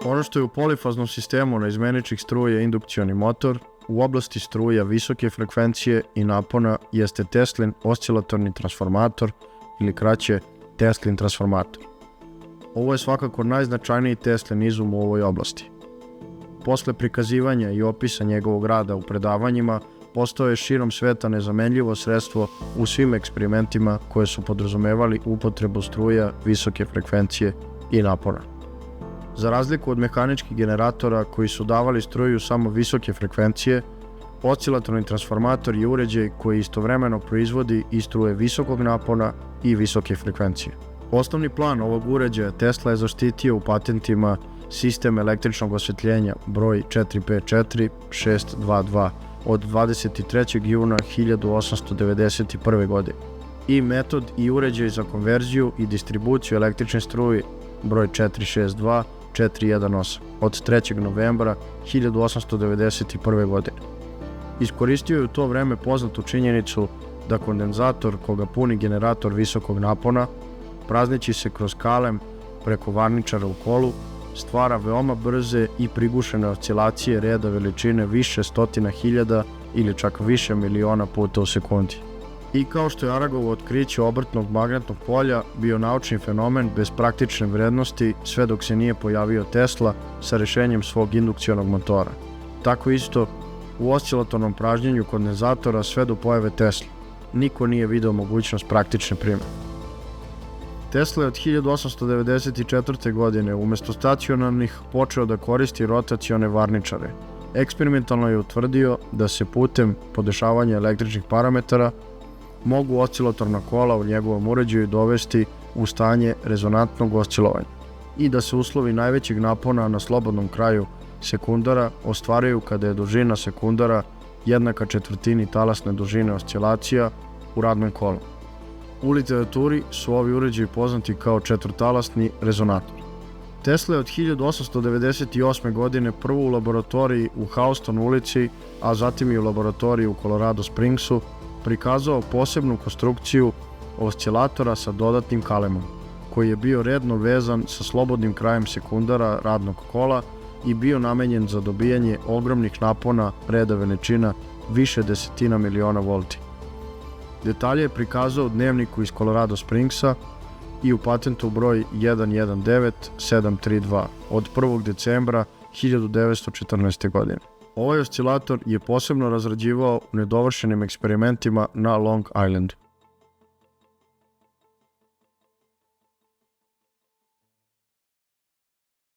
Ono što je u polifaznom sistemu naizmeničnih struja indukcioni motor, u oblasti struja visoke frekvencije i napona jeste Teslin oscilatorni transformator ili kraće Teslin transformator. Ovo je svakako najznačajniji Teslin izum u ovoj oblasti. Posle prikazivanja i opisa njegovog rada u predavanjima, postao je širom sveta nezamenljivo sredstvo u svim eksperimentima koje su podrazumevali upotrebu struja visoke frekvencije i napona. Za razliku od mehaničkih generatora koji su davali struju samo visoke frekvencije, oscilatorni transformator je uređaj koji istovremeno proizvodi i struje visokog napona i visoke frekvencije. Osnovni plan ovog uređaja Tesla je zaštitio u patentima sistem električnog osvetljenja broj 454-622 od 23. juna 1891. godine i metod i uređaj za konverziju i distribuciju električne struje broj 462-418 od 3. novembra 1891. godine. Iskoristio je u to vreme poznatu činjenicu da kondenzator koga puni generator visokog napona, prazneći se kroz kalem preko varničara u kolu, stvara veoma brze i prigušene oscilacije reda veličine više stotina hiljada ili čak više miliona puta u sekundi. I kao što je Aragovo otkriće obrtnog magnetnog polja bio naučni fenomen bez praktične vrednosti sve dok se nije pojavio Tesla sa rešenjem svog indukcionog motora. Tako isto u oscilatornom pražnjenju kondenzatora sve do pojave Tesla. Niko nije video mogućnost praktične primjene. Tesla je od 1894. godine umesto stacionarnih počeo da koristi rotacione varničare. Eksperimentalno je utvrdio da se putem podešavanja električnih parametara mogu oscilatorna kola u njegovom uređaju dovesti u stanje rezonantnog oscilovanja i da se uslovi najvećeg napona na slobodnom kraju sekundara ostvaraju kada je dužina sekundara jednaka četvrtini talasne dužine oscilacija u radnom kolu. U literaturi su ovi uređaji poznati kao četvrtalasni rezonator. Tesla je od 1898. godine prvo u laboratoriji u Houston ulici, a zatim i u laboratoriji u Colorado Springsu, prikazao posebnu konstrukciju oscilatora sa dodatnim kalemom, koji je bio redno vezan sa slobodnim krajem sekundara radnog kola i bio namenjen za dobijanje ogromnih napona reda veličina više desetina miliona volti. Detalje je prikazao u dnevniku iz Colorado Springsa i u patentu broj 119732 od 1. decembra 1914. godine. Ovaj oscilator je posebno razrađivao u nedovršenim eksperimentima na Long Islandu.